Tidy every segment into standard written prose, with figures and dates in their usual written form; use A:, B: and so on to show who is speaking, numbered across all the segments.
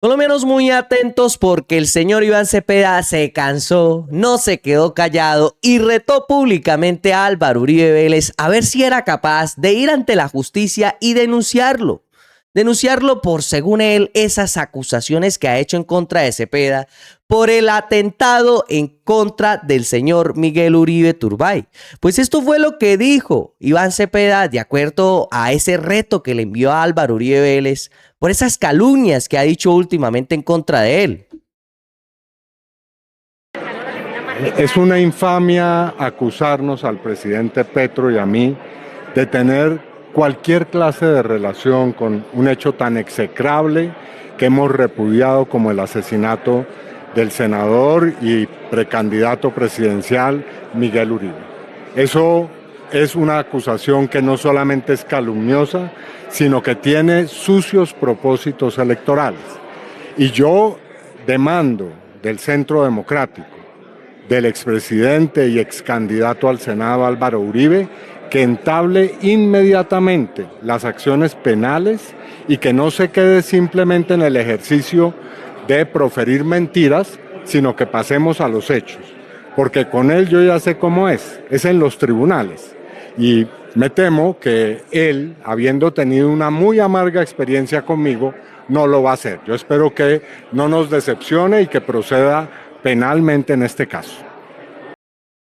A: Colombianos muy atentos porque el señor Iván Cepeda se cansó, no se quedó callado y retó públicamente a Álvaro Uribe Vélez a ver si era capaz de ir ante la justicia y denunciarlo. Denunciarlo por, según él, esas acusaciones que ha hecho en contra de Cepeda por el atentado en contra del señor Miguel Uribe Turbay. Pues esto fue lo que dijo Iván Cepeda de acuerdo a ese reto que le envió a Álvaro Uribe Vélez por esas calumnias que ha dicho últimamente en contra de él.
B: Es una infamia acusarnos al presidente Petro y a mí de tener cualquier clase de relación con un hecho tan execrable que hemos repudiado como el asesinato del senador y precandidato presidencial Miguel Uribe. Eso es una acusación que no solamente es calumniosa, sino que tiene sucios propósitos electorales. Y yo demando del Centro Democrático, del expresidente y excandidato al Senado Álvaro Uribe, que entable inmediatamente las acciones penales y que no se quede simplemente en el ejercicio de proferir mentiras, sino que pasemos a los hechos. Porque con él yo ya sé cómo es en los tribunales. Y me temo que él, habiendo tenido una muy amarga experiencia conmigo, no lo va a hacer. Yo espero que no nos decepcione y que proceda penalmente en este caso.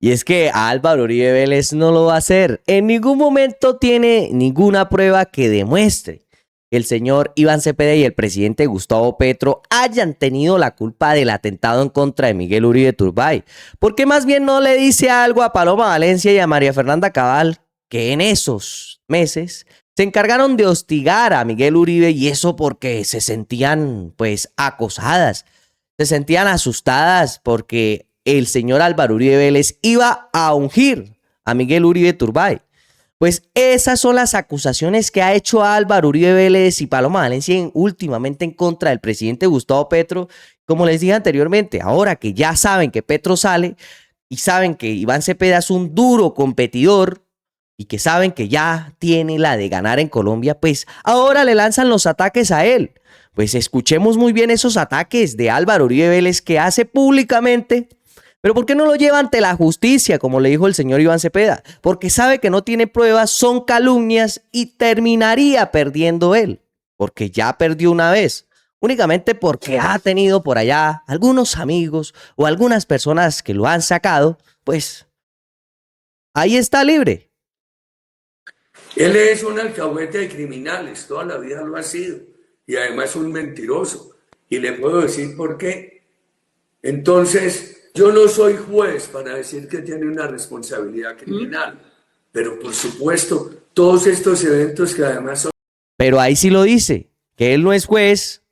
A: Y es que Álvaro Uribe Vélez no lo va a hacer. En ningún momento tiene ninguna prueba que demuestre que el señor Iván Cepeda y el presidente Gustavo Petro hayan tenido la culpa del atentado en contra de Miguel Uribe Turbay. Porque más bien no le dice algo a Paloma Valencia y a María Fernanda Cabal, que en esos meses se encargaron de hostigar a Miguel Uribe, y eso porque se sentían pues acosadas, se sentían asustadas porque el señor Álvaro Uribe Vélez iba a ungir a Miguel Uribe Turbay. Pues esas son las acusaciones que ha hecho Álvaro Uribe Vélez y Paloma Valencia últimamente en contra del presidente Gustavo Petro. Como les dije anteriormente, ahora que ya saben que Petro sale y saben que Iván Cepeda es un duro competidor y que saben que ya tiene la de ganar en Colombia, pues ahora le lanzan los ataques a él. Pues escuchemos muy bien esos ataques de Álvaro Uribe Vélez que hace públicamente. Pero ¿por qué no lo lleva ante la justicia, como le dijo el señor Iván Cepeda? Porque sabe que no tiene pruebas, son calumnias y terminaría perdiendo él. Porque ya perdió una vez. Únicamente porque ha tenido por allá algunos amigos o algunas personas que lo han sacado, pues ahí está libre.
C: Él es un alcahuete de criminales, toda la vida lo ha sido. Y además un mentiroso. Y le puedo decir por qué. Entonces, yo no soy juez para decir que tiene una responsabilidad criminal, pero por supuesto, todos estos eventos que además son...
A: Pero ahí sí lo dice, que él no es juez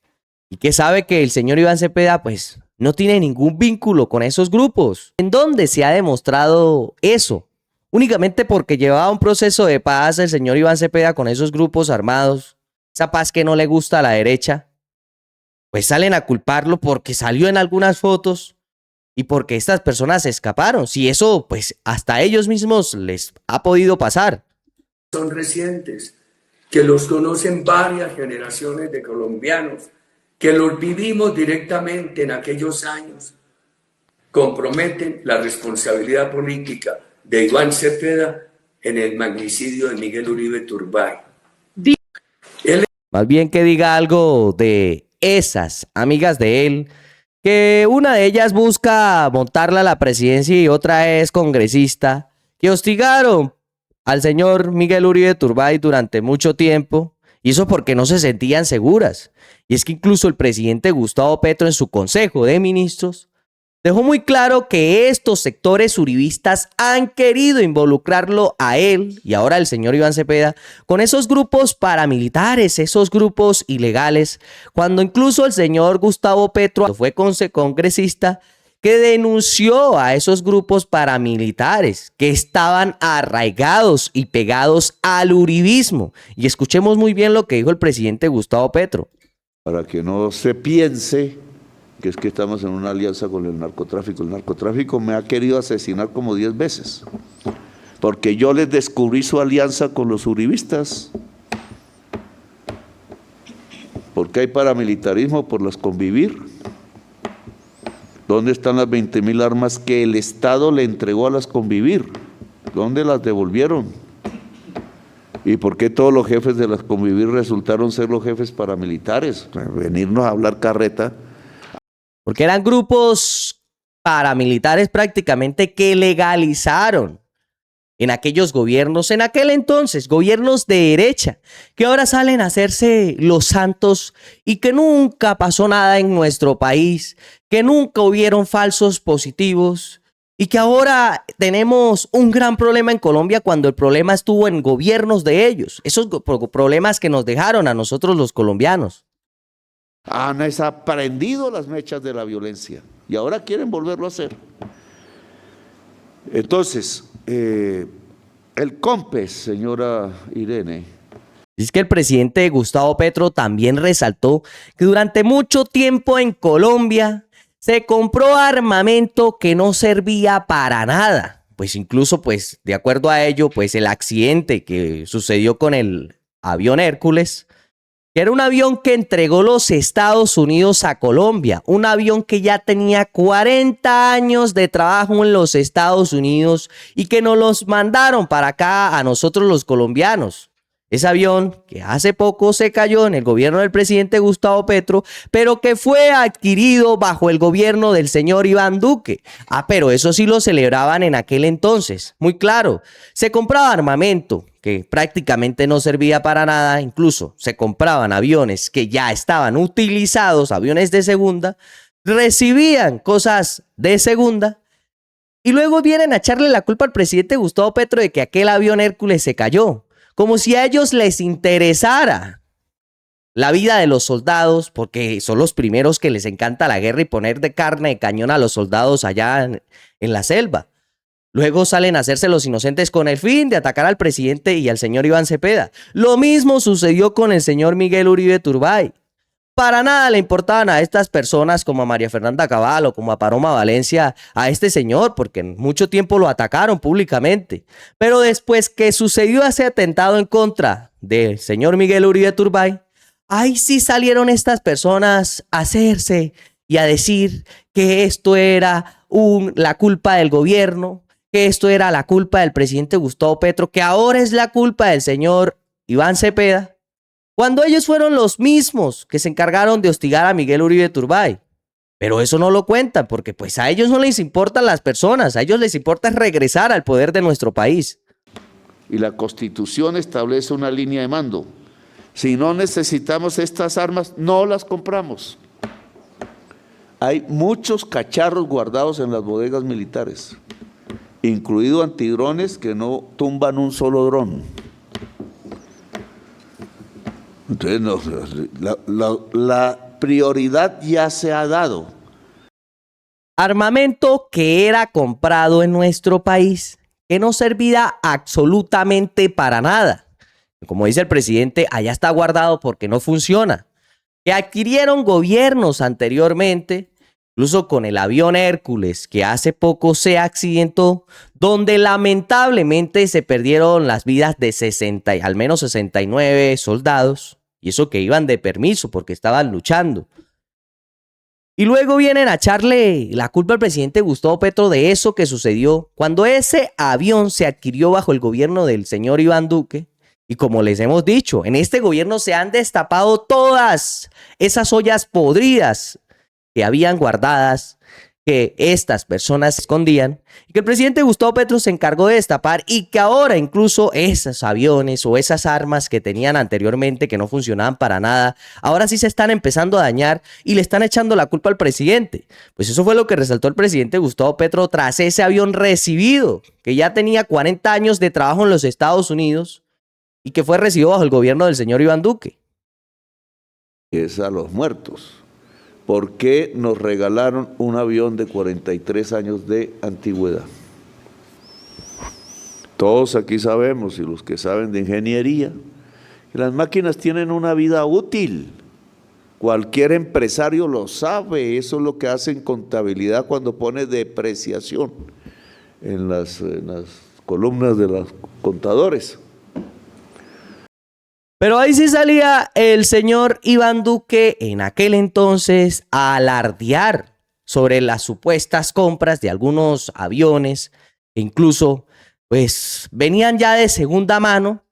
A: y que sabe que el señor Iván Cepeda pues no tiene ningún vínculo con esos grupos. ¿En dónde se ha demostrado eso? Únicamente porque llevaba un proceso de paz el señor Iván Cepeda con esos grupos armados, esa paz que no le gusta a la derecha, pues salen a culparlo porque salió en algunas fotos y porque estas personas se escaparon. Si eso, pues hasta a ellos mismos les ha podido pasar.
C: Son recientes, que los conocen varias generaciones de colombianos, que los vivimos directamente en aquellos años, comprometen la responsabilidad política de Iván Cepeda en el magnicidio de Miguel Uribe Turbay.
A: Más bien que diga algo de esas amigas de él, que una de ellas busca montarla a la presidencia y otra es congresista, que hostigaron al señor Miguel Uribe Turbay durante mucho tiempo, y eso porque no se sentían seguras. Y es que incluso el presidente Gustavo Petro en su Consejo de Ministros dejó muy claro que estos sectores uribistas han querido involucrarlo a él y ahora el señor Iván Cepeda con esos grupos paramilitares, esos grupos ilegales, cuando incluso el señor Gustavo Petro fue congresista que denunció a esos grupos paramilitares que estaban arraigados y pegados al uribismo. Y escuchemos muy bien lo que dijo el presidente Gustavo Petro.
D: Para que no se piense que es que estamos en una alianza con el narcotráfico. El narcotráfico me ha querido asesinar como 10 veces, porque yo les descubrí su alianza con los uribistas, porque ¿Por qué hay paramilitarismo? Por las convivir. ¿Dónde están las 20.000 armas que el Estado le entregó a las convivir? ¿Dónde las devolvieron? ¿Y por qué todos los jefes de las convivir resultaron ser los jefes paramilitares? Venirnos a hablar carreta.
A: Porque eran grupos paramilitares prácticamente que legalizaron en aquellos gobiernos, en aquel entonces, gobiernos de derecha, que ahora salen a hacerse los santos y que nunca pasó nada en nuestro país, que nunca hubieron falsos positivos y que ahora tenemos un gran problema en Colombia cuando el problema estuvo en gobiernos de ellos, esos problemas que nos dejaron a nosotros los colombianos.
D: Han desaprendido las mechas de la violencia y ahora quieren volverlo a hacer. Entonces, el COMPES, señora Irene.
A: Es que el presidente Gustavo Petro también resaltó que durante mucho tiempo en Colombia se compró armamento que no servía para nada. Pues incluso, pues, de acuerdo a ello, pues el accidente que sucedió con el avión Hércules, que era un avión que entregó los Estados Unidos a Colombia, un avión que ya tenía 40 años de trabajo en los Estados Unidos y que nos los mandaron para acá a nosotros los colombianos. Ese avión que hace poco se cayó en el gobierno del presidente Gustavo Petro, pero que fue adquirido bajo el gobierno del señor Iván Duque. Pero eso sí lo celebraban en aquel entonces, muy claro. Se compraba armamento que prácticamente no servía para nada, incluso se compraban aviones que ya estaban utilizados, aviones de segunda, recibían cosas de segunda y luego vienen a echarle la culpa al presidente Gustavo Petro de que aquel avión Hércules se cayó. Como si a ellos les interesara la vida de los soldados, porque son los primeros que les encanta la guerra y poner de carne de cañón a los soldados allá en la selva. Luego salen a hacerse los inocentes con el fin de atacar al presidente y al señor Iván Cepeda. Lo mismo sucedió con el señor Miguel Uribe Turbay. Para nada le importaban a estas personas como a María Fernanda Cabal o como a Paloma Valencia a este señor, porque en mucho tiempo lo atacaron públicamente. Pero después que sucedió ese atentado en contra del señor Miguel Uribe Turbay, ahí sí salieron estas personas a hacerse y a decir que esto era la culpa del gobierno, que esto era la culpa del presidente Gustavo Petro, que ahora es la culpa del señor Iván Cepeda, cuando ellos fueron los mismos que se encargaron de hostigar a Miguel Uribe Turbay. Pero eso no lo cuentan porque pues a ellos no les importan las personas, a ellos les importa regresar al poder de nuestro país.
D: Y la Constitución establece una línea de mando. Si no necesitamos estas armas, no las compramos. Hay muchos cacharros guardados en las bodegas militares, incluido antidrones que no tumban un solo dron. Entonces, la prioridad ya se ha dado.
A: Armamento que era comprado en nuestro país, que no servía absolutamente para nada. Como dice el presidente, allá está guardado porque no funciona. Que adquirieron gobiernos anteriormente, incluso con el avión Hércules, que hace poco se accidentó, donde lamentablemente se perdieron las vidas de al menos 69 soldados. Y eso que iban de permiso porque estaban luchando. Y luego vienen a echarle la culpa al presidente Gustavo Petro de eso que sucedió cuando ese avión se adquirió bajo el gobierno del señor Iván Duque. Y como les hemos dicho, en este gobierno se han destapado todas esas ollas podridas que habían guardadas, que estas personas escondían, y que el presidente Gustavo Petro se encargó de destapar, y que ahora incluso esos aviones o esas armas que tenían anteriormente que no funcionaban para nada, ahora sí se están empezando a dañar y le están echando la culpa al presidente. Pues eso fue lo que resaltó el presidente Gustavo Petro tras ese avión recibido, que ya tenía 40 años de trabajo en los Estados Unidos y que fue recibido bajo el gobierno del señor Iván Duque.
D: Es a los muertos. ¿Por qué nos regalaron un avión de 43 años de antigüedad? Todos aquí sabemos, y los que saben de ingeniería, que las máquinas tienen una vida útil. Cualquier empresario lo sabe, eso es lo que hace en contabilidad cuando pone depreciación en las columnas de los contadores.
A: Pero ahí sí salía el señor Iván Duque en aquel entonces a alardear sobre las supuestas compras de algunos aviones que incluso pues venían ya de segunda mano,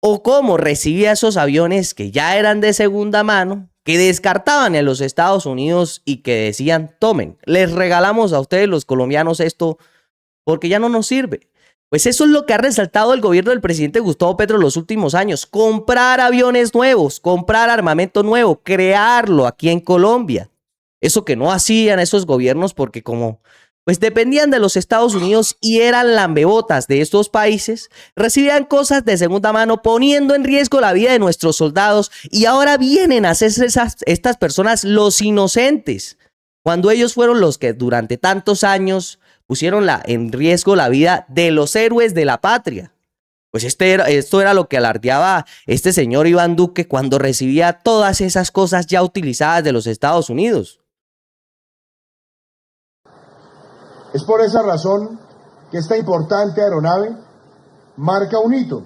A: o cómo recibía esos aviones que ya eran de segunda mano, que descartaban en los Estados Unidos y que decían: tomen, les regalamos a ustedes los colombianos esto porque ya no nos sirve. Pues eso es lo que ha resaltado el gobierno del presidente Gustavo Petro en los últimos años: comprar aviones nuevos, comprar armamento nuevo, crearlo aquí en Colombia. Eso que no hacían esos gobiernos porque como pues dependían de los Estados Unidos y eran lambebotas de estos países, recibían cosas de segunda mano poniendo en riesgo la vida de nuestros soldados, y ahora vienen a hacerse estas personas los inocentes, cuando ellos fueron los que durante tantos años pusieron en riesgo la vida de los héroes de la patria. Pues esto era lo que alardeaba este señor Iván Duque cuando recibía todas esas cosas ya utilizadas de los Estados Unidos.
E: Es por esa razón que esta importante aeronave marca un hito,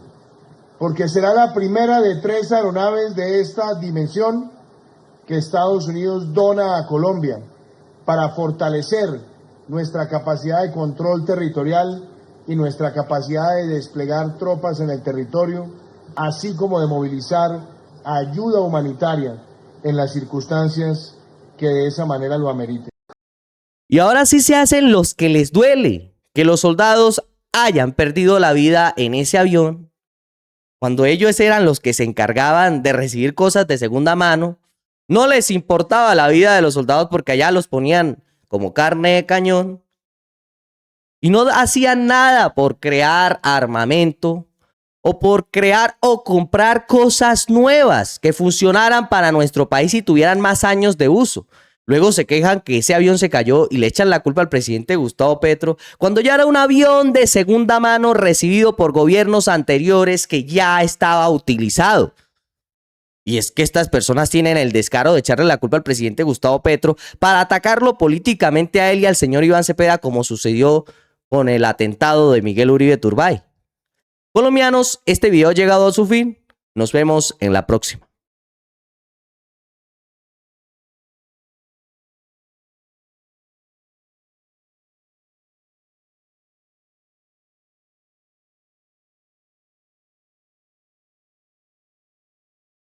E: porque será la primera de 3 aeronaves de esta dimensión que Estados Unidos dona a Colombia para fortalecer nuestra capacidad de control territorial y nuestra capacidad de desplegar tropas en el territorio, así como de movilizar ayuda humanitaria en las circunstancias que de esa manera lo ameriten.
A: Y ahora sí se hacen los que les duele que los soldados hayan perdido la vida en ese avión, cuando ellos eran los que se encargaban de recibir cosas de segunda mano. No les importaba la vida de los soldados porque allá los ponían como carne de cañón y no hacían nada por crear armamento o por crear o comprar cosas nuevas que funcionaran para nuestro país y tuvieran más años de uso. Luego se quejan que ese avión se cayó y le echan la culpa al presidente Gustavo Petro, cuando ya era un avión de segunda mano recibido por gobiernos anteriores que ya estaba utilizado. Y es que estas personas tienen el descaro de echarle la culpa al presidente Gustavo Petro para atacarlo políticamente a él y al señor Iván Cepeda, como sucedió con el atentado de Miguel Uribe Turbay. Colombianos, este video ha llegado a su fin. Nos vemos en la próxima.